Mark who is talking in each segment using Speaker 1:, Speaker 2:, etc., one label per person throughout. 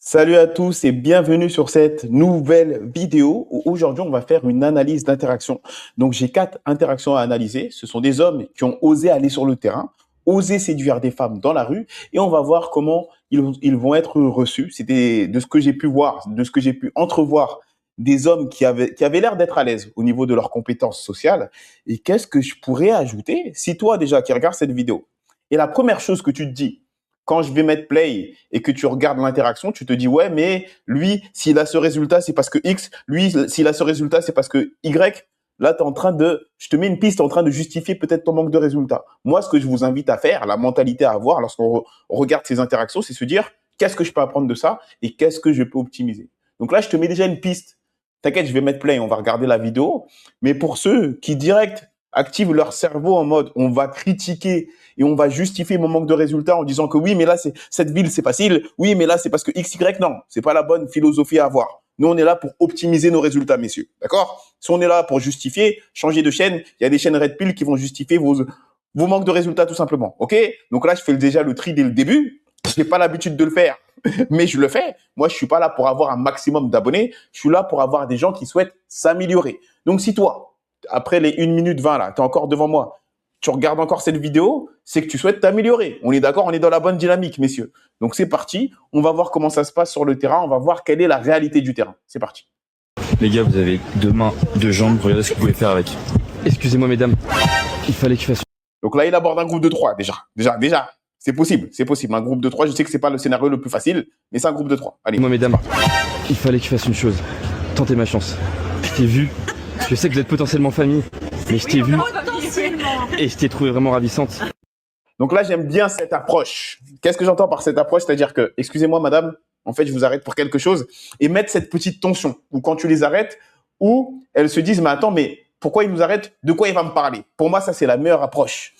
Speaker 1: Salut à tous et bienvenue sur cette nouvelle vidéo où aujourd'hui on va faire une analyse d'interaction. Donc j'ai 4 interactions à analyser. Ce sont des hommes qui ont osé aller sur le terrain, osé séduire des femmes dans la rue et on va voir comment ils vont être reçus. C'était de ce que j'ai pu voir, de ce que j'ai pu entrevoir des hommes qui avaient l'air d'être à l'aise au niveau de leurs compétences sociales. Et qu'est-ce que je pourrais ajouter si toi déjà qui regardes cette vidéo et la première chose que tu te dis quand je vais mettre play et que tu regardes l'interaction, tu te dis, ouais, mais lui, s'il a ce résultat, c'est parce que X, lui, s'il a ce résultat, c'est parce que Y. Là, je te mets une piste en train de justifier peut-être ton manque de résultats. Moi, ce que je vous invite à faire, la mentalité à avoir lorsqu'on regarde ces interactions, c'est se dire, qu'est-ce que je peux apprendre de ça et qu'est-ce que je peux optimiser? Donc là, je te mets déjà une piste. T'inquiète, je vais mettre play, on va regarder la vidéo. Mais pour ceux qui direct activent leur cerveau en mode, on va critiquer et on va justifier mon manque de résultats en disant que oui, mais là, cette ville, c'est facile. Oui, mais là, c'est parce que X, Y, non. C'est pas la bonne philosophie à avoir. Nous, on est là pour optimiser nos résultats, messieurs. D'accord? Si on est là pour justifier, changer de chaîne, il y a des chaînes Red Pill qui vont justifier vos manques de résultats, tout simplement. OK? Donc là, je fais déjà le tri dès le début. Je n'ai pas l'habitude de le faire, mais je le fais. Moi, je suis pas là pour avoir un maximum d'abonnés. Je suis là pour avoir des gens qui souhaitent s'améliorer. Donc, si toi, après les 1 minute 20, là, tu es encore devant moi, tu regardes encore cette vidéo, c'est que tu souhaites t'améliorer. On est d'accord, on est dans la bonne dynamique, messieurs. Donc, c'est parti. On va voir comment ça se passe sur le terrain. On va voir quelle est la réalité du terrain. C'est parti.
Speaker 2: Les gars, vous avez 2 mains, 2 jambes. Regardez ce que vous pouvez faire avec. Excusez-moi, mesdames. Il fallait que je fasse.
Speaker 1: Donc là, il aborde un groupe de 3, déjà. C'est possible. Un groupe de 3, je sais que c'est pas le scénario le plus facile, mais c'est un groupe de 3. Allez.
Speaker 2: Moi, mesdames, il fallait que je fasse une chose. Tentez ma chance. Je t'ai vu. Je sais que vous êtes potentiellement famille, mais je t'ai vu. Et je t'ai trouvé vraiment ravissante.
Speaker 1: Donc là, j'aime bien cette approche. Qu'est-ce que j'entends par cette approche? C'est-à-dire que, excusez-moi, madame, en fait, je vous arrête pour quelque chose et mettre cette petite tension où quand tu les arrêtes, où elles se disent, mais attends, mais pourquoi il nous arrête? De quoi il va me parler? Pour moi, ça, c'est la meilleure approche.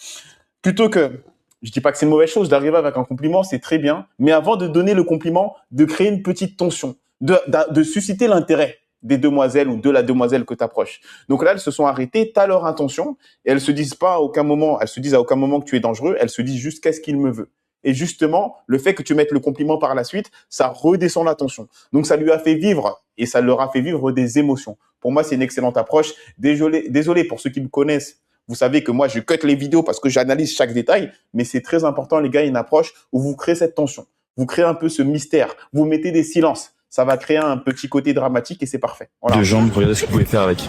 Speaker 1: Plutôt que, je dis pas que c'est une mauvaise chose d'arriver avec un compliment, c'est très bien. Mais avant de donner le compliment, de créer une petite tension, de susciter l'intérêt des demoiselles ou de la demoiselle que tu approches. Donc là, elles se sont arrêtées, tu as leur intention et elles se disent à aucun moment que tu es dangereux, elles se disent juste qu'est-ce qu'il me veut. Et justement, le fait que tu mettes le compliment par la suite, ça redescend la tension. Donc ça lui a fait vivre et ça leur a fait vivre des émotions. Pour moi, c'est une excellente approche. Désolé pour ceux qui me connaissent. Vous savez que moi, je cut les vidéos parce que j'analyse chaque détail, mais c'est très important, les gars, une approche où vous créez cette tension. Vous créez un peu ce mystère. Vous mettez des silences. Ça va créer un petit côté dramatique et c'est parfait. Voilà.
Speaker 2: 2 jambes, regardez ce que vous pouvez faire avec.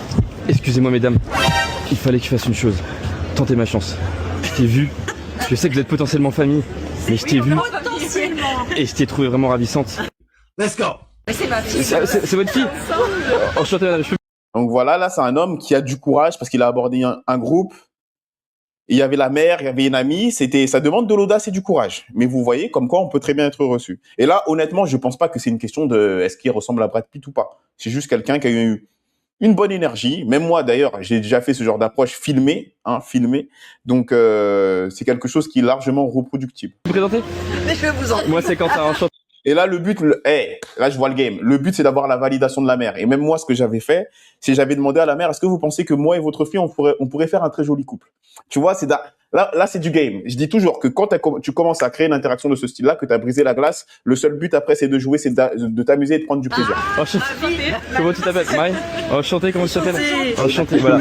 Speaker 2: Excusez-moi, mesdames. Il fallait que je fasse une chose. Tentez ma chance. Je t'ai vu. Je sais que vous êtes potentiellement famille, mais je t'ai vu. Et je t'ai trouvé vraiment ravissante.
Speaker 3: Let's go.
Speaker 2: C'est votre fille. Enchanté, madame.
Speaker 1: Donc voilà, là, c'est un homme qui a du courage parce qu'il a abordé un groupe. Il y avait la mère, il y avait une amie. Ça demande de l'audace et du courage. Mais vous voyez comme quoi on peut très bien être reçu. Et là, honnêtement, je pense pas que c'est une question de est-ce qu'il ressemble à Brad Pitt ou pas. C'est juste quelqu'un qui a eu une bonne énergie. Même moi, d'ailleurs, j'ai déjà fait ce genre d'approche filmée. Donc, c'est quelque chose qui est largement reproductible.
Speaker 2: Vous présentez? Moi, c'est Quentin, enchanté.
Speaker 1: Et là, le but, là, je vois le game. Le but, c'est d'avoir la validation de la mère. Et même moi, ce que j'avais fait, c'est j'avais demandé à la mère, est-ce que vous pensez que moi et votre fille, on pourrait faire un très joli couple? Tu vois, là, c'est du game. Je dis toujours que quand tu commences à créer une interaction de ce style-là, que tu as brisé la glace, le seul but après, c'est de jouer, c'est de t'amuser et de prendre du plaisir.
Speaker 2: Enchanté. Comment tu t'appelles? Marie? Enchanté, comment tu t'appelles? Enchanté, voilà.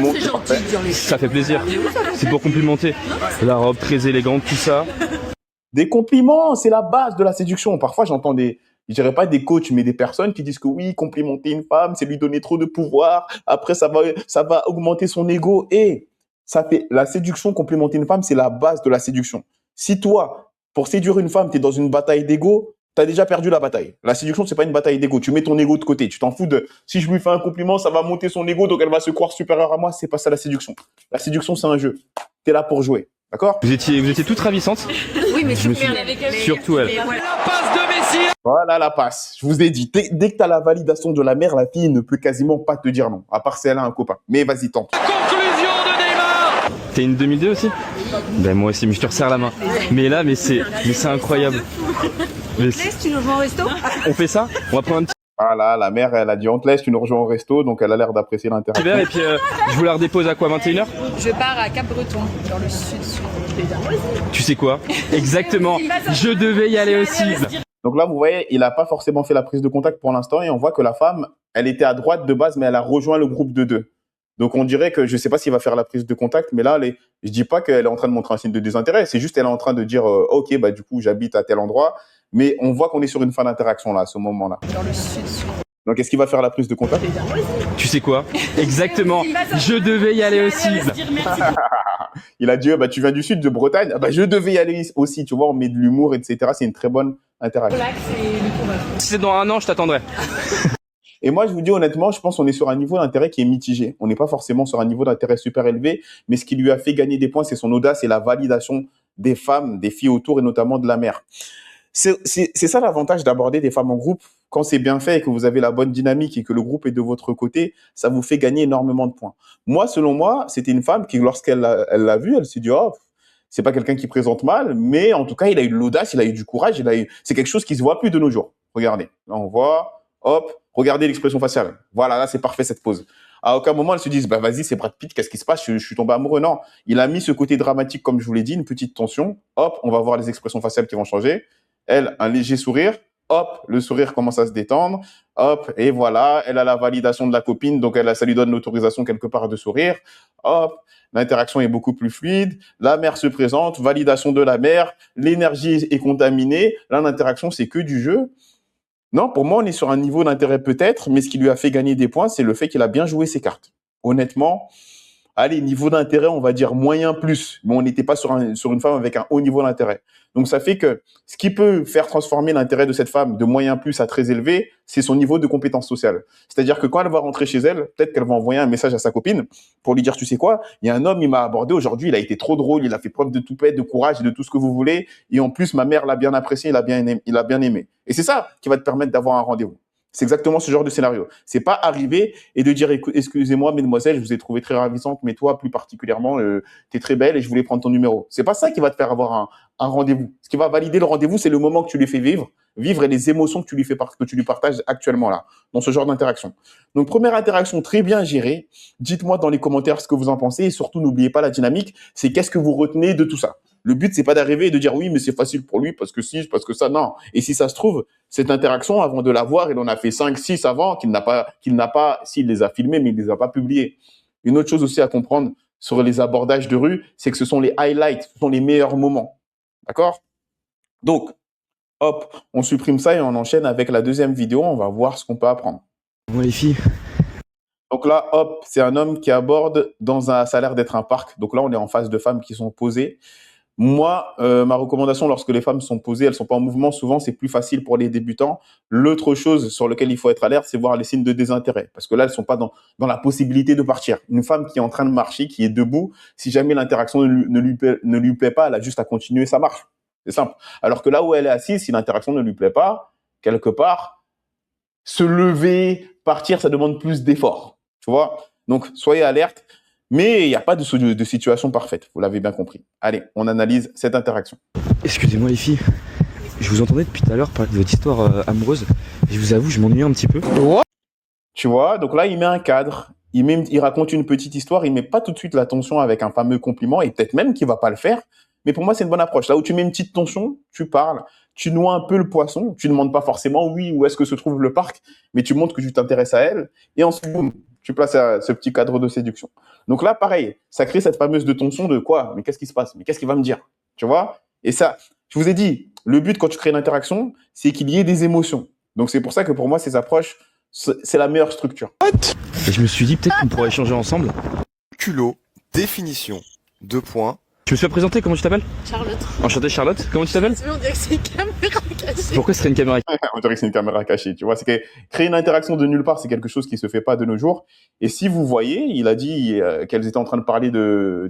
Speaker 2: Ça fait plaisir. C'est pour complimenter. La robe très élégante, tout ça.
Speaker 1: Des compliments, c'est la base de la séduction. Parfois, j'entends je dirais pas des coachs, mais des personnes qui disent que oui, complimenter une femme, c'est lui donner trop de pouvoir. Après, ça va augmenter son ego. Et la séduction, complimenter une femme, c'est la base de la séduction. Si toi, pour séduire une femme, tu es dans une bataille d'ego, tu as déjà perdu la bataille. La séduction, c'est pas une bataille d'ego. Tu mets ton ego de côté. Tu t'en fous si je lui fais un compliment, ça va monter son ego, donc elle va se croire supérieure à moi. C'est pas ça la séduction. La séduction, c'est un jeu. Tu es là pour jouer. D'accord?
Speaker 2: Vous étiez toute ravissante.
Speaker 4: Oui, mais
Speaker 2: Je me suis... Surtout elle.
Speaker 4: La passe de Messi.
Speaker 1: Voilà la passe. Je vous ai dit, dès que tu as la validation de la mère, la fille ne peut quasiment pas te dire non, à part si elle a un copain. Mais vas-y, tente.
Speaker 4: Conclusion de Neymar.
Speaker 2: T'es une 2002 aussi? Ben moi aussi, mais je te resserre la main. Mais là, c'est incroyable. Mais
Speaker 4: Tu nous rejoins au resto?
Speaker 2: on fait ça? On va prendre un petit
Speaker 1: Voilà, la mère, elle a dit on te laisse, tu nous rejoins au resto, donc elle a l'air d'apprécier l'interaction.
Speaker 2: verre et puis je vous la redépose à quoi, 21h?
Speaker 4: Je pars à Cap-Breton, dans le sud-sud.
Speaker 2: Tu sais quoi? Exactement. Je devais y aller aussi.
Speaker 1: Donc là, vous voyez, il n'a pas forcément fait la prise de contact pour l'instant et on voit que la femme, elle était à droite de base, mais elle a rejoint le groupe de deux. Donc on dirait que je ne sais pas s'il va faire la prise de contact, mais là, je dis pas qu'elle est en train de montrer un signe de désintérêt, c'est juste qu'elle est en train de dire ok, bah du coup, j'habite à tel endroit, mais on voit qu'on est sur une fin d'interaction là, à ce moment-là.
Speaker 4: Dans le sud.
Speaker 1: Donc est-ce qu'il va faire la prise de contact?
Speaker 2: Tu sais quoi? Exactement. Je devais y aller aussi.
Speaker 1: Il a dit bah tu viens du sud de Bretagne, ah, bah je devais y aller aussi, tu vois, on met de l'humour, etc. C'est une très bonne interaction.
Speaker 2: Si c'est dans un an, je t'attendrai.
Speaker 1: Et moi, je vous dis honnêtement, je pense qu'on est sur un niveau d'intérêt qui est mitigé. On n'est pas forcément sur un niveau d'intérêt super élevé, mais ce qui lui a fait gagner des points, c'est son audace et la validation des femmes, des filles autour et notamment de la mère. C'est ça l'avantage d'aborder des femmes en groupe. Quand c'est bien fait et que vous avez la bonne dynamique et que le groupe est de votre côté, ça vous fait gagner énormément de points. Moi, selon moi, c'était une femme qui, lorsqu'elle l'a vu, elle s'est dit, oh, c'est pas quelqu'un qui présente mal, mais en tout cas, il a eu de l'audace, il a eu du courage, c'est quelque chose qui se voit plus de nos jours. Regardez. Là, on voit, hop, regardez l'expression faciale. Voilà, là, c'est parfait cette pose. À aucun moment, elle se dit, bah, vas-y, c'est Brad Pitt, qu'est-ce qui se passe? Je suis tombé amoureux. Non. Il a mis ce côté dramatique, comme je vous l'ai dit, une petite tension. Hop, on va voir les expressions faciales qui vont changer. Elle, un léger sourire. Hop, le sourire commence à se détendre. Hop, et voilà, elle a la validation de la copine, donc ça lui donne l'autorisation quelque part de sourire. Hop, l'interaction est beaucoup plus fluide. La mère se présente, validation de la mère. L'énergie est contaminée. Là, l'interaction, c'est que du jeu. Non, pour moi, on est sur un niveau d'intérêt peut-être, mais ce qui lui a fait gagner des points, c'est le fait qu'il a bien joué ses cartes. Honnêtement, allez, niveau d'intérêt, on va dire moyen plus, mais on n'était pas sur une femme avec un haut niveau d'intérêt. Donc, ça fait que ce qui peut faire transformer l'intérêt de cette femme de moyen plus à très élevé, c'est son niveau de compétence sociale. C'est-à-dire que quand elle va rentrer chez elle, peut-être qu'elle va envoyer un message à sa copine pour lui dire, tu sais quoi, il y a un homme, il m'a abordé aujourd'hui, il a été trop drôle, il a fait preuve de toupette, de courage et de tout ce que vous voulez. Et en plus, ma mère l'a bien apprécié, il a bien aimé. Et c'est ça qui va te permettre d'avoir un rendez-vous. C'est exactement ce genre de scénario. C'est pas arriver et de dire, excusez-moi, mesdemoiselles, je vous ai trouvé très ravissante, mais toi, plus particulièrement, t'es très belle et je voulais prendre ton numéro. C'est pas ça qui va te faire avoir un rendez-vous. Ce qui va valider le rendez-vous, c'est le moment que tu lui fais vivre et les émotions que tu lui partages actuellement là, dans ce genre d'interaction. Donc, première interaction très bien gérée. Dites-moi dans les commentaires ce que vous en pensez et surtout, n'oubliez pas la dynamique. C'est qu'est-ce que vous retenez de tout ça? Le but, c'est pas d'arriver et de dire oui, mais c'est facile pour lui parce que si, parce que ça, non. Et si ça se trouve, cette interaction, avant de la voir, il en a fait 5, 6 avant qu'il n'a pas, s'il les a filmés, mais il les a pas publiés. Une autre chose aussi à comprendre sur les abordages de rue, c'est que ce sont les highlights, ce sont les meilleurs moments. D'accord? Donc, hop, on supprime ça et on enchaîne avec la deuxième vidéo. On va voir ce qu'on peut apprendre.
Speaker 2: Bon, les filles.
Speaker 1: Donc là, hop, c'est un homme qui aborde ça a l'air d'être un parc. Donc là, on est en face de femmes qui sont posées. Moi, ma recommandation, lorsque les femmes sont posées, elles sont pas en mouvement, souvent, c'est plus facile pour les débutants. L'autre chose sur laquelle il faut être alerte, c'est voir les signes de désintérêt. Parce que là, elles sont pas dans la possibilité de partir. Une femme qui est en train de marcher, qui est debout, si jamais l'interaction ne lui plaît pas, elle a juste à continuer sa marche. C'est simple. Alors que là où elle est assise, si l'interaction ne lui plaît pas, quelque part, se lever, partir, ça demande plus d'efforts. Tu vois? Donc, soyez alerte. Mais il n'y a pas de situation parfaite, vous l'avez bien compris. Allez, on analyse cette interaction.
Speaker 2: Excusez-moi les filles, je vous entendais depuis tout à l'heure parler de votre histoire amoureuse. Je vous avoue, je m'ennuie un petit peu.
Speaker 1: Tu vois, donc là, il met un cadre, il raconte une petite histoire, il met pas tout de suite la tension avec un fameux compliment, et peut-être même qu'il va pas le faire. Mais pour moi, c'est une bonne approche. Là où tu mets une petite tension, tu parles, tu noies un peu le poisson, tu ne demandes pas forcément, oui, où est-ce que se trouve le parc, mais tu montres que tu t'intéresses à elle, et ensuite, boum, tu places ce petit cadre de séduction. Donc là, pareil, ça crée cette fameuse de tension de quoi? Mais qu'est-ce qui se passe? Mais qu'est-ce qu'il va me dire? Tu vois? Et ça, je vous ai dit, le but quand tu crées une interaction, c'est qu'il y ait des émotions. Donc c'est pour ça que pour moi, ces approches, c'est la meilleure structure.
Speaker 2: Et je me suis dit peut-être qu'on pourrait échanger ensemble.
Speaker 3: Culot, définition, 2 points.
Speaker 2: Tu me suis présenté, comment tu t'appelles?
Speaker 5: Charlotte.
Speaker 2: Enchanté Charlotte, comment tu t'appelles?
Speaker 5: On dirait que c'est une caméra cachée.
Speaker 2: Pourquoi ce serait une caméra?
Speaker 1: On dirait que c'est une caméra cachée, tu vois. C'est que créer une interaction de nulle part, c'est quelque chose qui se fait pas de nos jours. Et si vous voyez, il a dit qu'elles étaient en train de parler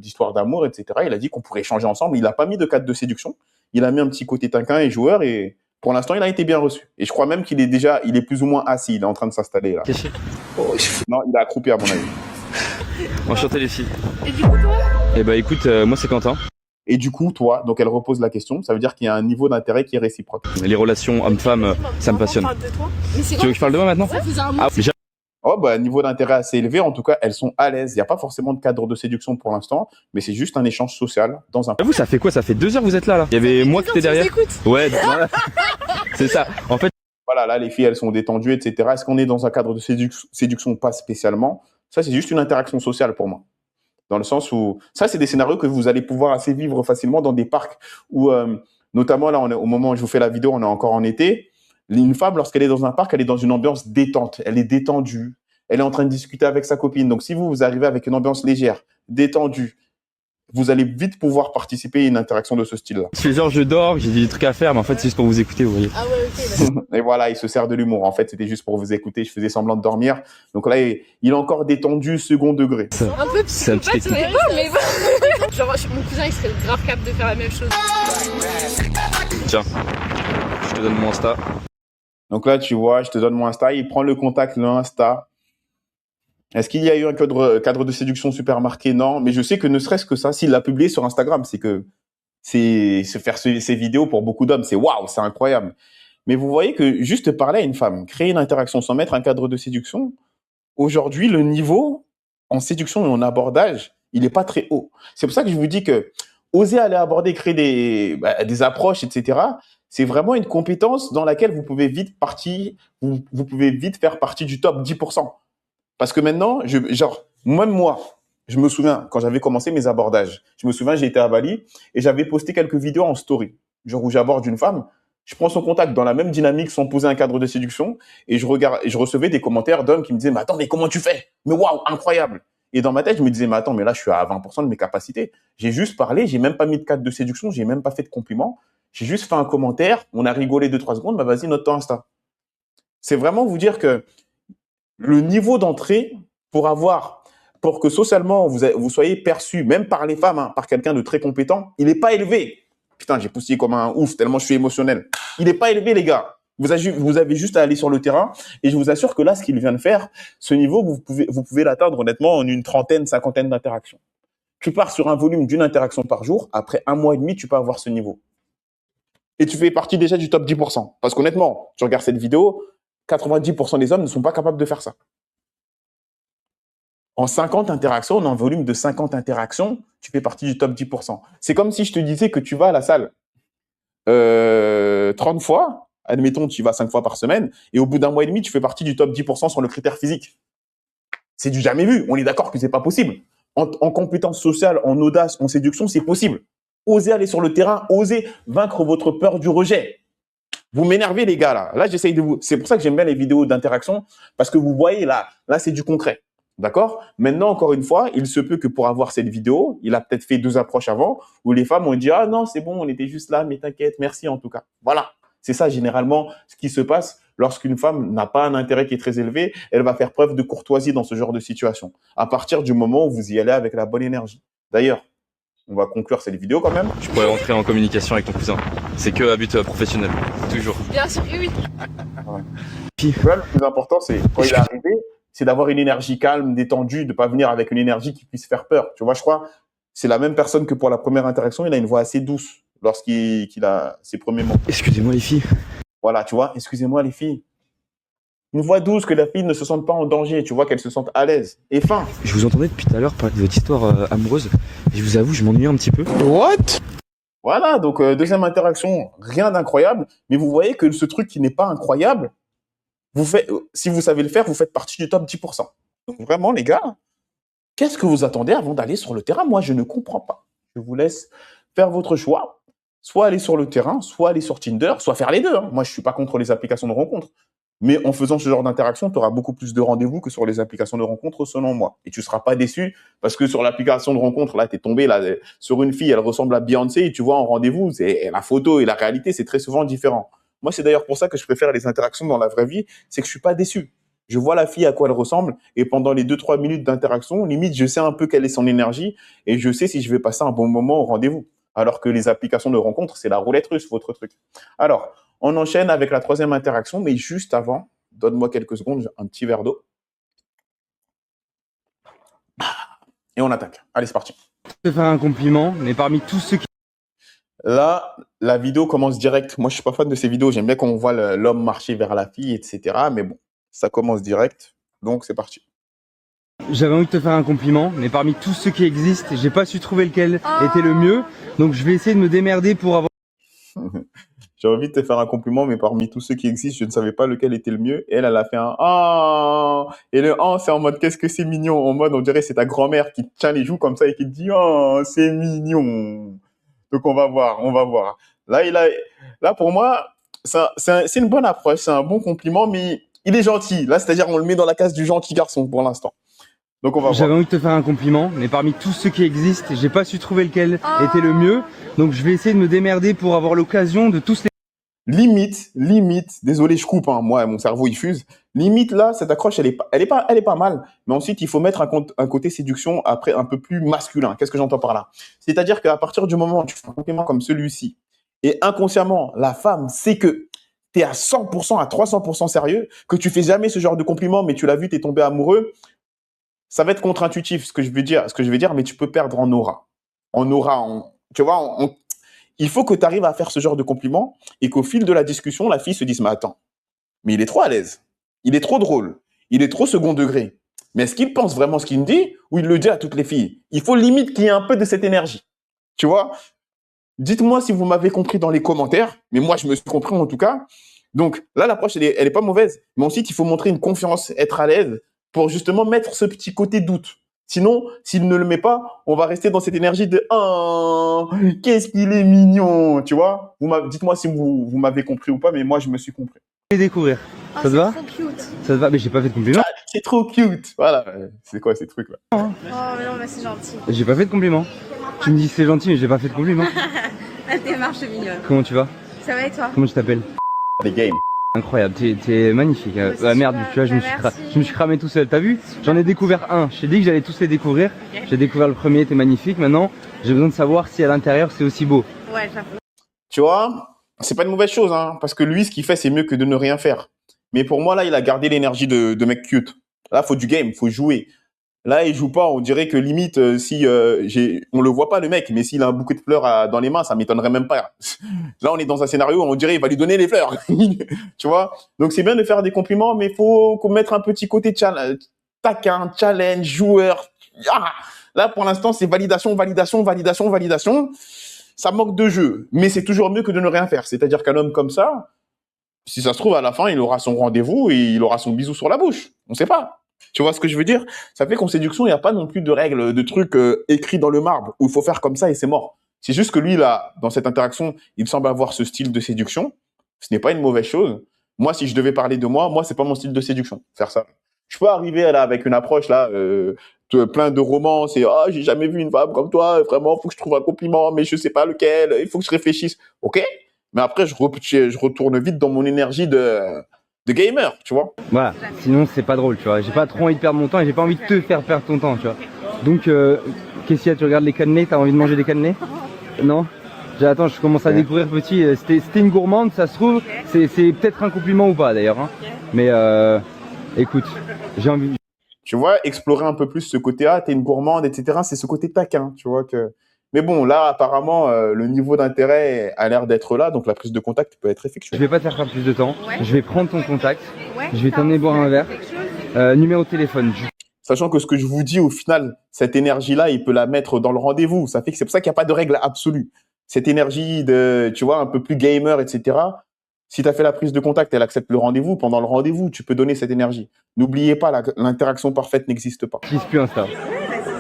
Speaker 1: d'histoire d'amour, etc. Il a dit qu'on pourrait échanger ensemble. Il a pas mis de cadre de séduction. Il a mis un petit côté taquin et joueur et pour l'instant, il a été bien reçu. Et je crois même qu'il est plus ou moins assis. Il est en train de s'installer là.
Speaker 2: Caché.
Speaker 1: Non, il est accroupi à mon avis.
Speaker 2: Enchanté les filles.
Speaker 5: Et du coup, toi?
Speaker 2: Eh bah écoute, moi c'est Quentin.
Speaker 1: Et du coup, toi, donc elle repose la question, ça veut dire qu'il y a un niveau d'intérêt qui est réciproque.
Speaker 2: Les relations hommes-femmes, ça me passionne.
Speaker 5: Mais c'est
Speaker 2: Tu veux que je parle de moi maintenant?
Speaker 5: Ça faisait un mois.
Speaker 2: Ah, déjà.
Speaker 1: Oh, bah, niveau d'intérêt assez élevé. En tout cas, elles sont à l'aise. Il n'y a pas forcément de cadre de séduction pour l'instant, mais c'est juste un échange social dans un.
Speaker 2: Vous, ça fait quoi? Ça fait 2 heures que vous êtes là, là. Il y avait moi qui étais derrière.
Speaker 5: Écoute.
Speaker 2: Ouais. C'est ça. En fait,
Speaker 1: Voilà, là, les filles, elles sont détendues, etc. Est-ce qu'on est dans un cadre de séduction? Pas spécialement. Ça, c'est juste une interaction sociale pour moi. Dans le sens où, ça, c'est des scénarios que vous allez pouvoir assez vivre facilement dans des parcs où, notamment là, au moment où je vous fais la vidéo, on est encore en été. Une femme, lorsqu'elle est dans un parc, elle est dans une ambiance détente. Elle est détendue. Elle est en train de discuter avec sa copine. Donc, si vous arrivez avec une ambiance légère, détendue, vous allez vite pouvoir participer à une interaction de ce style-là.
Speaker 2: je fais genre je dors, j'ai des trucs à faire, mais en fait c'est juste pour vous écouter, vous voyez.
Speaker 5: Ah ouais, ok, d'accord.
Speaker 1: Et voilà, il se sert de l'humour. En fait, c'était juste pour vous écouter. Je faisais semblant de dormir. Donc là, il est encore détendu second degré.
Speaker 5: Un peu
Speaker 2: C'est un petit
Speaker 5: psychopathe,
Speaker 2: technique.
Speaker 5: mais bon. Genre, mon cousin, il serait grave capable de faire la même chose.
Speaker 2: Tiens, je te donne mon Insta.
Speaker 1: Donc là, tu vois, je te donne mon Insta. Il prend le contact, le Insta. Est-ce qu'il y a eu un cadre de séduction super marqué? Non. Mais je sais que ne serait-ce que ça, s'il l'a publié sur Instagram, c'est que se faire ces vidéos pour beaucoup d'hommes, c'est waouh, c'est incroyable. Mais vous voyez que juste parler à une femme, créer une interaction sans mettre un cadre de séduction, aujourd'hui, le niveau en séduction et en abordage, il n'est pas très haut. C'est pour ça que je vous dis que oser aller aborder, créer des approches, etc., c'est vraiment une compétence dans laquelle vous pouvez vite vous pouvez vite faire partie du top 10%. Parce que maintenant, même moi, je me souviens, quand j'avais commencé mes abordages, je me souviens, j'ai été à Bali et j'avais posté quelques vidéos en story, genre où j'aborde une femme, je prends son contact dans la même dynamique sans poser un cadre de séduction et je recevais des commentaires d'hommes qui me disaient « Mais attends, mais comment tu fais? Mais waouh, incroyable !» Et dans ma tête, je me disais « Mais attends, mais là, je suis à 20% de mes capacités. J'ai juste parlé, j'ai même pas mis de cadre de séduction, j'ai même pas fait de compliments. J'ai juste fait un commentaire, on a rigolé 2-3 secondes, bah vas-y, note ton Insta. » C'est vraiment vous dire que le niveau d'entrée pour que socialement vous soyez perçu, même par les femmes, hein, par quelqu'un de très compétent, il n'est pas élevé. Putain, j'ai poussé comme un ouf, tellement je suis émotionnel. Il n'est pas élevé, les gars. Vous avez juste à aller sur le terrain et je vous assure que là, ce qu'il vient de faire, ce niveau, vous pouvez l'atteindre honnêtement en une trentaine, cinquantaine d'interactions. Tu pars sur un volume d'une interaction par jour, après 1 mois et demi, tu peux avoir ce niveau. Et tu fais partie déjà du top 10%. Parce qu'honnêtement, tu regardes cette vidéo, 90% des hommes ne sont pas capables de faire ça. En 50 interactions, on a un volume de 50 interactions, tu fais partie du top 10%. C'est comme si je te disais que tu vas à la salle 30 fois, admettons tu y vas 5 fois par semaine, et au bout d'1 mois et demi, tu fais partie du top 10% sur le critère physique. C'est du jamais vu, on est d'accord que c'est pas possible. En compétence sociale, en audace, en séduction, c'est possible. Osez aller sur le terrain, osez vaincre votre peur du rejet. Vous m'énervez, les gars, là. Là, j'essaye de vous... C'est pour ça que j'aime bien les vidéos d'interaction, parce que vous voyez, là, c'est du concret. D'accord? Maintenant, encore une fois, il se peut que pour avoir cette vidéo, il a peut-être fait 2 approches avant, où les femmes ont dit « Ah non, c'est bon, on était juste là, mais t'inquiète, merci en tout cas. » Voilà. C'est ça, généralement, ce qui se passe lorsqu'une femme n'a pas un intérêt qui est très élevé, elle va faire preuve de courtoisie dans ce genre de situation, à partir du moment où vous y allez avec la bonne énergie. D'ailleurs, on va conclure cette vidéo quand même.
Speaker 2: Je pourrais rentrer en communication avec ton cousin. C'est que à but professionnel, toujours.
Speaker 5: Bien sûr que oui.
Speaker 1: Là, le plus important, c'est quand il est arrivé, c'est d'avoir une énergie calme, détendue, de pas venir avec une énergie qui puisse faire peur. Tu vois, je crois, c'est la même personne que pour la première interaction, il a une voix assez douce lorsqu'il a ses premiers mots.
Speaker 2: Excusez-moi les filles.
Speaker 1: Voilà, tu vois, excusez-moi les filles. Une voix douce, que la fille ne se sente pas en danger, tu vois, qu'elle se sente à l'aise. Et fin.
Speaker 2: Je vous entendais depuis tout à l'heure parler de votre histoire amoureuse, et je vous avoue, je m'ennuie un petit peu.
Speaker 1: What? Voilà, donc deuxième interaction, rien d'incroyable, mais vous voyez que ce truc qui n'est pas incroyable, si vous savez le faire, vous faites partie du top 10%. Donc vraiment, les gars, qu'est-ce que vous attendez avant d'aller sur le terrain? Moi, je ne comprends pas. Je vous laisse faire votre choix. Soit aller sur le terrain, soit aller sur Tinder, soit faire les deux. Hein. Moi, je suis pas contre les applications de rencontres. Mais en faisant ce genre d'interaction, tu auras beaucoup plus de rendez-vous que sur les applications de rencontres, selon moi. Et tu seras pas déçu parce que sur l'application de rencontre, là, tu es tombé là, sur une fille, elle ressemble à Beyoncé, et tu vois, en rendez-vous, la photo et la réalité, c'est très souvent différent. Moi, c'est d'ailleurs pour ça que je préfère les interactions dans la vraie vie, c'est que je suis pas déçu. Je vois la fille à quoi elle ressemble, et pendant les 2-3 minutes d'interaction, limite, je sais un peu quelle est son énergie, et je sais si je vais passer un bon moment au rendez-vous. Alors que les applications de rencontre, c'est la roulette russe, votre truc. Alors, on enchaîne avec la troisième interaction, mais juste avant, donne-moi quelques secondes, un petit verre d'eau. Et on attaque. Allez, c'est parti.
Speaker 2: Je vais faire un compliment, mais parmi tous ceux qui...
Speaker 1: Là, la vidéo commence direct. Moi, je suis pas fan de ces vidéos. J'aime bien quand on voit l'homme marcher vers la fille, etc. Mais bon, ça commence direct. Donc, c'est parti.
Speaker 2: J'avais envie de te faire un compliment, mais parmi tous ceux qui existent, j'ai pas su trouver lequel était le mieux. Donc, je vais essayer de me démerder pour avoir...
Speaker 1: J'ai envie de te faire un compliment, mais parmi tous ceux qui existent, je ne savais pas lequel était le mieux. Et elle a fait un ah. Et le ah, c'est en mode qu'est-ce que c'est mignon. En mode, on dirait c'est ta grand-mère qui te tient les joues comme ça et qui te dit oh, c'est mignon. Donc on va voir, on va voir. Là pour moi, c'est une bonne approche, c'est un bon compliment, mais il est gentil. Là, c'est-à-dire on le met dans la case du gentil garçon pour l'instant. Donc on va
Speaker 2: J'avais
Speaker 1: voir.
Speaker 2: envie de te faire un compliment, mais parmi tous ceux qui existent, j'ai pas su trouver lequel était le mieux. Donc je vais essayer de me démerder pour avoir l'occasion de tous les...
Speaker 1: Limite, désolé, je coupe, hein, moi, mon cerveau, il fuse. Limite, là, cette accroche, elle est pas mal. Mais ensuite, il faut mettre un côté séduction, après, un peu plus masculin. Qu'est-ce que j'entends par là? C'est-à-dire qu'à partir du moment où tu fais un compliment comme celui-ci, et inconsciemment, la femme sait que tu es à 100%, à 300% sérieux, que tu fais jamais ce genre de compliment, mais tu l'as vu, tu es tombé amoureux, ça va être contre-intuitif, ce que je vais dire, mais tu peux perdre en aura. En aura, tu vois, il faut que tu arrives à faire ce genre de compliment et qu'au fil de la discussion, la fille se dise, mais attends, mais il est trop à l'aise, il est trop drôle, il est trop second degré. Mais est-ce qu'il pense vraiment ce qu'il me dit ou il le dit à toutes les filles? Il faut limite qu'il y ait un peu de cette énergie. Tu vois? Dites-moi si vous m'avez compris dans les commentaires, mais moi, je me suis compris en tout cas. Donc là, l'approche, elle est pas mauvaise. Mais ensuite, il faut montrer une confiance, être à l'aise pour justement mettre ce petit côté doute. Sinon, s'il ne le met pas, on va rester dans cette énergie de oh, qu'est-ce qu'il est mignon, tu vois? Dites-moi si vous m'avez compris ou pas, mais moi, je me suis compris.
Speaker 2: découvrir.
Speaker 5: Oh,
Speaker 2: Ça te va?
Speaker 5: c'est trop cute.
Speaker 2: Ça te va? Mais j'ai pas fait de compliment.
Speaker 1: C'est trop cute. Voilà. C'est quoi ces trucs-là?
Speaker 5: Oh, mais non, mais c'est gentil.
Speaker 2: J'ai pas fait de compliment. Tu me dis c'est gentil, mais j'ai pas fait de compliment.
Speaker 5: La démarche est mignonne.
Speaker 2: Comment tu vas?
Speaker 5: Ça va et toi?
Speaker 2: Comment tu t'appelles?
Speaker 1: Les games.
Speaker 2: Incroyable, t'es magnifique.
Speaker 5: c'est
Speaker 2: Ah merde,
Speaker 5: super.
Speaker 2: tu vois,
Speaker 5: Merci.
Speaker 2: je me suis cramé tout seul. T'as vu? J'en ai découvert un. Je t'ai dit que j'allais tous les découvrir.
Speaker 5: Ok.
Speaker 2: J'ai découvert le premier, t'es magnifique. Maintenant, j'ai besoin de savoir si à l'intérieur c'est aussi beau.
Speaker 5: Ouais, j'avoue.
Speaker 1: Tu vois, c'est pas une mauvaise chose, hein, parce que lui, ce qu'il fait, c'est mieux que de ne rien faire. Mais pour moi, là, il a gardé l'énergie de mec cute. Là, faut du game, faut jouer. Là, il joue pas. On dirait que limite, on le voit pas le mec, mais s'il a un bouquet de fleurs dans les mains, ça m'étonnerait même pas. Là, on est dans un scénario où on dirait il va lui donner les fleurs. Tu vois. Donc c'est bien de faire des compliments, mais faut mettre un petit côté taquin, challenge, joueur. Ah là, pour l'instant, c'est validation, validation, validation, validation. Ça manque de jeu, mais c'est toujours mieux que de ne rien faire. C'est-à-dire qu'un homme comme ça, si ça se trouve à la fin, il aura son rendez-vous et il aura son bisou sur la bouche. On sait pas. Tu vois ce que je veux dire? Ça fait qu'en séduction, il n'y a pas non plus de règles, de trucs écrits dans le marbre où il faut faire comme ça et c'est mort. C'est juste que lui, là, dans cette interaction, il semble avoir ce style de séduction. Ce n'est pas une mauvaise chose. Moi, si je devais parler de moi, c'est pas mon style de séduction, faire ça. Je peux arriver là avec une approche là, plein de romance et j'ai jamais vu une femme comme toi. Vraiment, faut que je trouve un compliment, mais je sais pas lequel. Il faut que je réfléchisse. Ok, mais après je retourne vite dans mon énergie de gamer, tu vois.
Speaker 2: Voilà. Sinon, c'est pas drôle, tu vois. J'ai pas trop envie de perdre mon temps et j'ai pas envie de te faire perdre ton temps, tu vois. Donc, qu'est-ce qu'il y a? Tu regardes les cannelés? T'as envie de manger des cannelés? Non? Attends, je commence à découvrir petit. C'était une gourmande, ça se trouve. C'est peut-être un compliment ou pas d'ailleurs. Hein. Mais écoute, j'ai envie.
Speaker 1: Tu vois, explorer un peu plus ce côté, t'es une gourmande, etc. C'est ce côté taquin, tu vois que. Mais bon, là, apparemment, le niveau d'intérêt a l'air d'être là, donc la prise de contact peut être effectuée.
Speaker 2: Je vais pas te faire perdre plus de temps.
Speaker 5: Ouais.
Speaker 2: Je vais prendre ton contact.
Speaker 5: Ouais,
Speaker 2: Je vais t'emmener boire un verre.
Speaker 5: quelque chose.
Speaker 2: Numéro de téléphone.
Speaker 1: Sachant que ce que je vous dis, au final, cette énergie-là, il peut la mettre dans le rendez-vous. Ça fait que c'est pour ça qu'il n'y a pas de règle absolue. Cette énergie de, tu vois, un peu plus gamer, etc. Si tu as fait la prise de contact, elle accepte le rendez-vous. Pendant le rendez-vous, tu peux donner cette énergie. N'oubliez pas, l'interaction parfaite n'existe pas.
Speaker 2: J'utilise plus Insta.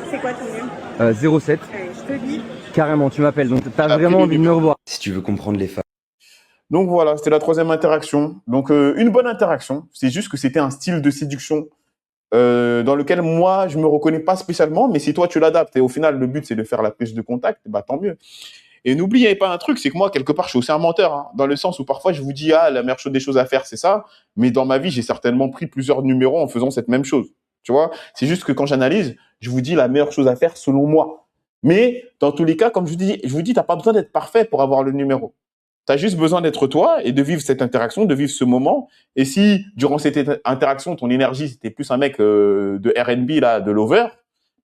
Speaker 5: C'est quoi ton numéro?
Speaker 2: 07.
Speaker 5: Je te dis.
Speaker 2: Carrément, tu m'appelles. Donc, t'as
Speaker 1: Après
Speaker 2: vraiment
Speaker 1: les
Speaker 2: envie de me
Speaker 1: numéros.
Speaker 2: revoir. Si tu veux comprendre les femmes.
Speaker 1: Donc voilà, c'était la troisième interaction. Donc une bonne interaction. C'est juste que c'était un style de séduction dans lequel moi, je me reconnais pas spécialement. Mais si toi, tu l'adaptes et au final, le but, c'est de faire la prise de contact, bah tant mieux. Et n'oubliez pas un truc, c'est que moi, quelque part, je suis aussi un menteur, hein, dans le sens où parfois, je vous dis, la meilleure chose des choses à faire, c'est ça. Mais dans ma vie, j'ai certainement pris plusieurs numéros en faisant cette même chose. Tu vois, c'est juste que quand j'analyse, je vous dis la meilleure chose à faire selon moi. Mais dans tous les cas, comme je vous dis, t'as pas besoin d'être parfait pour avoir le numéro. Tu as juste besoin d'être toi et de vivre cette interaction, de vivre ce moment. Et si, durant cette interaction, ton énergie, c'était plus un mec de R&B, là, de lover,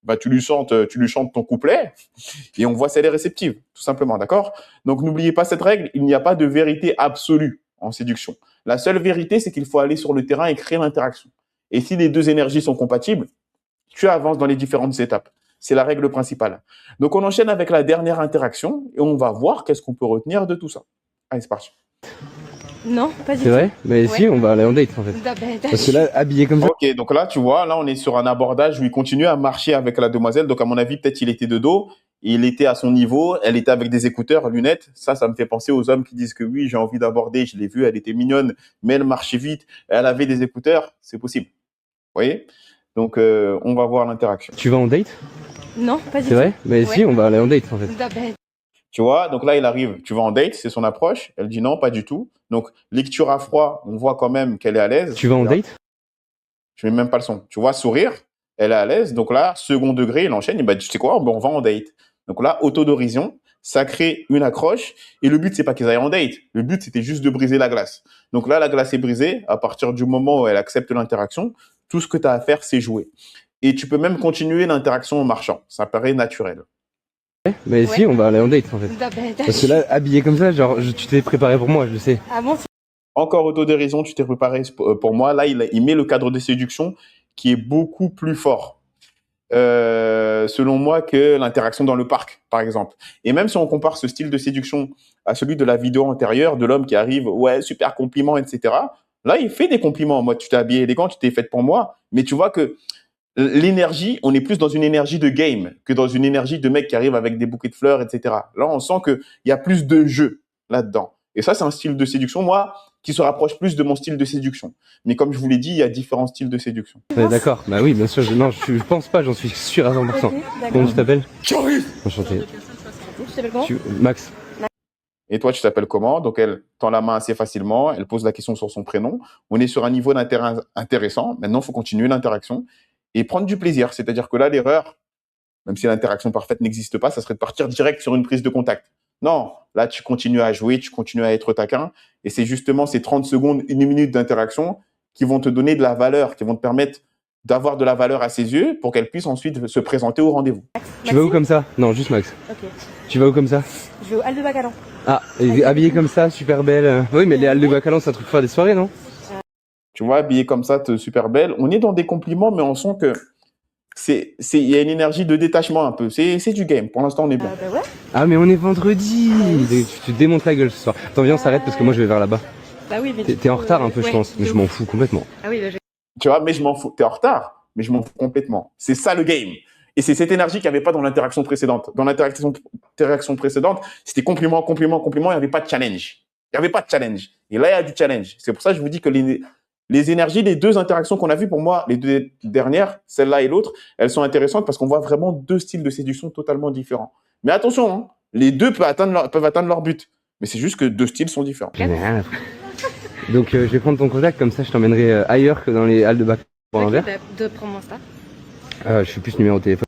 Speaker 1: bah, tu lui chantes ton couplet et on voit si elle est réceptive, tout simplement, d'accord? Donc, n'oubliez pas cette règle, il n'y a pas de vérité absolue en séduction. La seule vérité, c'est qu'il faut aller sur le terrain et créer l'interaction. Et si les deux énergies sont compatibles, tu avances dans les différentes étapes. C'est la règle principale. Donc, on enchaîne avec la dernière interaction et on va voir qu'est-ce qu'on peut retenir de tout ça. Allez, c'est parti.
Speaker 5: Non, pas du
Speaker 2: C'est
Speaker 5: tout.
Speaker 2: vrai? Mais si, on va aller en date en fait. Parce que là, habillé comme ça.
Speaker 1: Ok, donc là, tu vois, là, on est sur un abordage où il continue à marcher avec la demoiselle. Donc, à mon avis, peut-être il était de dos, il était à son niveau, elle était avec des écouteurs, lunettes. Ça me fait penser aux hommes qui disent que oui, j'ai envie d'aborder, je l'ai vue, elle était mignonne, mais elle marchait vite, elle avait des écouteurs, c'est possible. Vous voyez? Donc, on va voir l'interaction.
Speaker 2: Tu vas en date?
Speaker 5: Non, pas du
Speaker 2: C'est
Speaker 5: tout.
Speaker 2: vrai? Mais si, on va aller en date en fait.
Speaker 1: Tu vois, donc là, il arrive, tu vas en date, c'est son approche. Elle dit non, pas du tout. Donc, lecture à froid, on voit quand même qu'elle est à l'aise.
Speaker 2: Tu vas en date?
Speaker 1: Je mets même pas le son. Tu vois, sourire, elle est à l'aise. Donc là, second degré, il enchaîne, il m'a dit, tu sais quoi, bon, on va en date. Donc là, autodérision, ça crée une accroche. Et le but, c'est pas qu'ils aillent en date. Le but, c'était juste de briser la glace. Donc là, la glace est brisée. À partir du moment où elle accepte l'interaction, tout ce que tu as à faire, c'est jouer. Et tu peux même continuer l'interaction en marchant. Ça paraît naturel.
Speaker 2: Mais si, on va aller en date en fait. Parce que là, habillé comme ça, genre, tu t'es préparé pour moi, je le sais.
Speaker 5: Ah bon?
Speaker 1: Encore autodérision, tu t'es préparé pour moi. Là, il met le cadre de séduction qui est beaucoup plus fort, selon moi, que l'interaction dans le parc, par exemple. Et même si on compare ce style de séduction à celui de la vidéo antérieure, de l'homme qui arrive, ouais, super compliment, etc. Là, il fait des compliments en mode, tu t'es habillé élégant, tu t'es faite pour moi. Mais tu vois que l'énergie, on est plus dans une énergie de game que dans une énergie de mec qui arrive avec des bouquets de fleurs, etc. Là, on sent qu'il y a plus de jeu là-dedans. Et ça, c'est un style de séduction, moi, qui se rapproche plus de mon style de séduction. Mais comme je vous l'ai dit, il y a différents styles de séduction.
Speaker 2: Ouais, d'accord, bah oui, bien sûr, non, je pense pas, j'en suis sûr à 100%. Comment tu t'appelles? Enchanté.
Speaker 5: Tu t'appelles comment?
Speaker 2: Max.
Speaker 1: Et toi, tu t'appelles comment? Donc, elle tend la main assez facilement, elle pose la question sur son prénom. On est sur un niveau d'intérêt intéressant. Maintenant, il faut continuer l'interaction et prendre du plaisir. C'est-à-dire que là, l'erreur, même si l'interaction parfaite n'existe pas, ça serait de partir direct sur une prise de contact. Non, là, tu continues à jouer, tu continues à être taquin. Et c'est justement ces 30 secondes, 1 minute d'interaction qui vont te donner de la valeur, qui vont te permettre d'avoir de la valeur à ses yeux pour qu'elle puisse ensuite se présenter au rendez-vous.
Speaker 2: Tu vas où comme ça? Non, juste Max.
Speaker 5: Ok.
Speaker 2: Tu vas où comme ça?
Speaker 5: Je vais au Hall de Bacalan.
Speaker 2: Ah, et habillé comme ça, super belle. Oui, mais les halles de Bacalan, c'est un truc pour faire des soirées, non?
Speaker 1: Tu vois, habillée comme ça, super belle. On est dans des compliments, mais on sent que il y a une énergie de détachement un peu. C'est du game. Pour l'instant, on est bien.
Speaker 5: Bah ouais.
Speaker 2: Ah, mais on est vendredi. Tu te démontes la gueule ce soir. Attends, viens, on s'arrête parce que moi je vais vers là-bas.
Speaker 5: Bah oui, mais
Speaker 2: T'es en retard un peu, je pense. Mais je m'en fous complètement.
Speaker 5: Ah oui, bah
Speaker 1: Tu vois, mais je m'en fous. T'es en retard, mais je m'en fous complètement. C'est ça le game. Et c'est cette énergie qu'il n'y avait pas dans l'interaction précédente. Dans l'interaction précédente, c'était compliment, compliment, compliment. Il n'y avait pas de challenge. Il n'y avait pas de challenge. Et là, il y a du challenge. C'est pour ça que je vous dis que les énergies, les deux interactions qu'on a vues, pour moi, les deux dernières, celle-là et l'autre, elles sont intéressantes parce qu'on voit vraiment deux styles de séduction totalement différents. Mais attention, hein, les deux peuvent atteindre leur but. Mais c'est juste que deux styles sont différents.
Speaker 2: J'en ai rien à foutre. Donc je vais prendre ton contact, comme ça je t'emmènerai ailleurs que dans les halles de bac pour un verre.
Speaker 5: De prendre mon Insta.
Speaker 2: Je suis plus numéro de téléphone.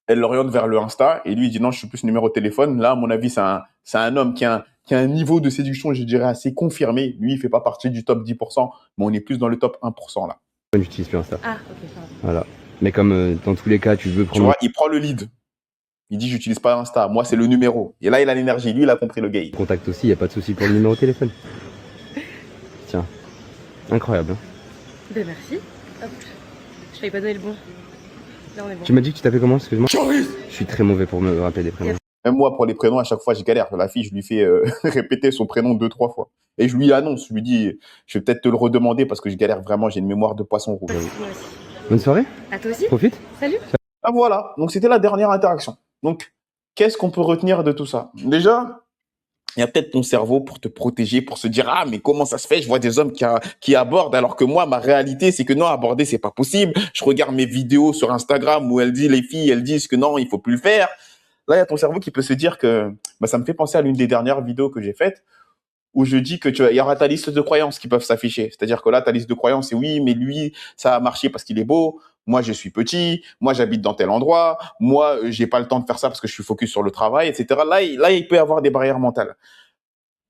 Speaker 1: Elle l'oriente vers le Insta et lui il dit non, je suis plus numéro de téléphone. Là, à mon avis, c'est un homme qui a un niveau de séduction, je dirais, assez confirmé. Lui, il fait pas partie du top 10%, mais on est plus dans le top 1% là.
Speaker 2: J'utilise plus Insta.
Speaker 5: Ah, ok, ça va.
Speaker 2: Voilà. Mais comme dans tous les cas, tu veux
Speaker 1: Tu
Speaker 2: prendre.
Speaker 1: vois, il prend le lead. Il dit j'utilise pas Insta, moi c'est le numéro. Et là, il a l'énergie. Lui, il a compris le game.
Speaker 2: Contact aussi, y a pas de souci pour le numéro de téléphone. Tiens. Incroyable. Hein.
Speaker 5: Ben merci. Hop. Je t'avais pas donné le bon. Là, on est bon.
Speaker 2: Tu m'as dit que tu t'appelais comment, excuse-moi? Je suis très mauvais pour me rappeler des prénoms.
Speaker 1: Même moi, pour les prénoms, à chaque fois, je galère. La fille, je lui fais répéter son prénom 2-3 fois. Et je lui annonce, je lui dis, je vais peut-être te le redemander parce que je galère vraiment, j'ai une mémoire de poisson rouge.
Speaker 5: Moi aussi.
Speaker 2: Bonne soirée.
Speaker 5: À toi aussi.
Speaker 2: Profite.
Speaker 5: Salut.
Speaker 1: Ah voilà, donc c'était la dernière interaction. Donc, qu'est-ce qu'on peut retenir de tout ça? Déjà, il y a peut-être ton cerveau pour te protéger, pour se dire ah mais comment ça se fait? Je vois des hommes qui abordent alors que moi ma réalité c'est que non, aborder c'est pas possible. Je regarde mes vidéos sur Instagram où les filles elles disent que non il faut plus le faire. Là il y a ton cerveau qui peut se dire que ça me fait penser à l'une des dernières vidéos que j'ai faites où je dis que il y aura ta liste de croyances qui peuvent s'afficher. C'est-à-dire que là ta liste de croyances c'est oui mais lui ça a marché parce qu'il est beau. Moi, je suis petit. Moi, j'habite dans tel endroit. Moi, j'ai pas le temps de faire ça parce que je suis focus sur le travail, etc. Là, il peut y avoir des barrières mentales.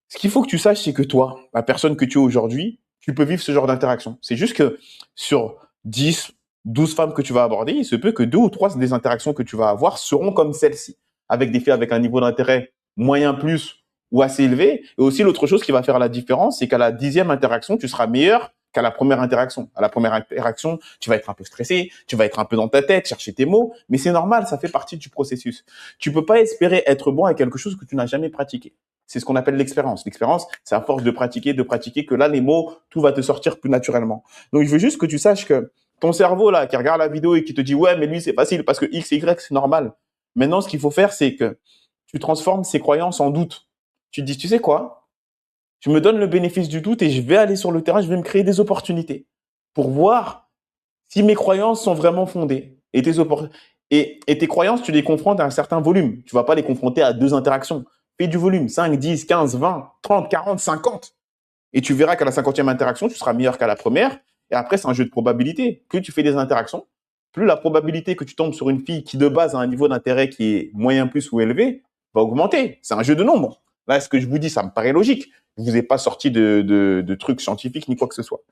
Speaker 1: Ce qu'il faut que tu saches, c'est que toi, la personne que tu es aujourd'hui, tu peux vivre ce genre d'interaction. C'est juste que sur 10, 12 femmes que tu vas aborder, il se peut que 2 ou 3 des interactions que tu vas avoir seront comme celle-ci, avec des filles avec un niveau d'intérêt moyen plus ou assez élevé. Et aussi, l'autre chose qui va faire la différence, c'est qu'à la 10e interaction, tu seras meilleur qu'à la première interaction. À la première interaction, tu vas être un peu stressé, tu vas être un peu dans ta tête, chercher tes mots, mais c'est normal, ça fait partie du processus. Tu peux pas espérer être bon à quelque chose que tu n'as jamais pratiqué. C'est ce qu'on appelle l'expérience. L'expérience, c'est à force de pratiquer, que là, les mots, tout va te sortir plus naturellement. Donc, je veux juste que tu saches que ton cerveau, là, qui regarde la vidéo et qui te dit, ouais, mais lui, c'est facile parce que X et Y, c'est normal. Maintenant, ce qu'il faut faire, c'est que tu transformes ces croyances en doute. Tu te dis, tu sais quoi? Je me donne le bénéfice du doute et je vais aller sur le terrain, je vais me créer des opportunités pour voir si mes croyances sont vraiment fondées. Et tes croyances, tu les confrontes à un certain volume. Tu vas pas les confronter à 2 interactions. Fais du volume, 5, 10, 15, 20, 30, 40, 50. Et tu verras qu'à la 50e interaction, tu seras meilleur qu'à la première. Et après, c'est un jeu de probabilité. Plus tu fais des interactions, plus la probabilité que tu tombes sur une fille qui, de base, a un niveau d'intérêt qui est moyen plus ou élevé, va augmenter. C'est un jeu de nombres. Là, ce que je vous dis, ça me paraît logique. Je vous ai pas sorti de trucs scientifiques ni quoi que ce soit.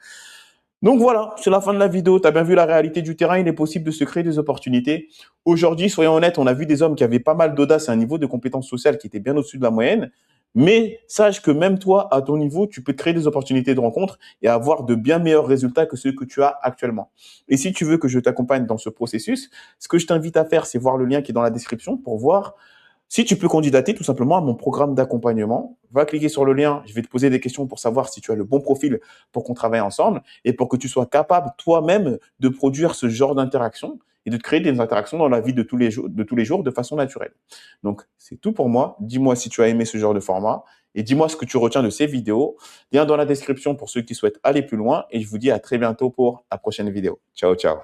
Speaker 1: Donc voilà, c'est la fin de la vidéo. Tu as bien vu la réalité du terrain. Il est possible de se créer des opportunités. Aujourd'hui, soyons honnêtes, on a vu des hommes qui avaient pas mal d'audace et un niveau de compétence sociale qui était bien au-dessus de la moyenne. Mais sache que même toi, à ton niveau, tu peux te créer des opportunités de rencontre et avoir de bien meilleurs résultats que ceux que tu as actuellement. Et si tu veux que je t'accompagne dans ce processus, ce que je t'invite à faire, c'est voir le lien qui est dans la description pour voir si tu peux candidater tout simplement à mon programme d'accompagnement. Va cliquer sur le lien, je vais te poser des questions pour savoir si tu as le bon profil pour qu'on travaille ensemble et pour que tu sois capable toi-même de produire ce genre d'interaction et de te créer des interactions dans la vie de tous les jours de façon naturelle. Donc, c'est tout pour moi. Dis-moi si tu as aimé ce genre de format et dis-moi ce que tu retiens de ces vidéos. Lien dans la description pour ceux qui souhaitent aller plus loin et je vous dis à très bientôt pour la prochaine vidéo. Ciao, ciao.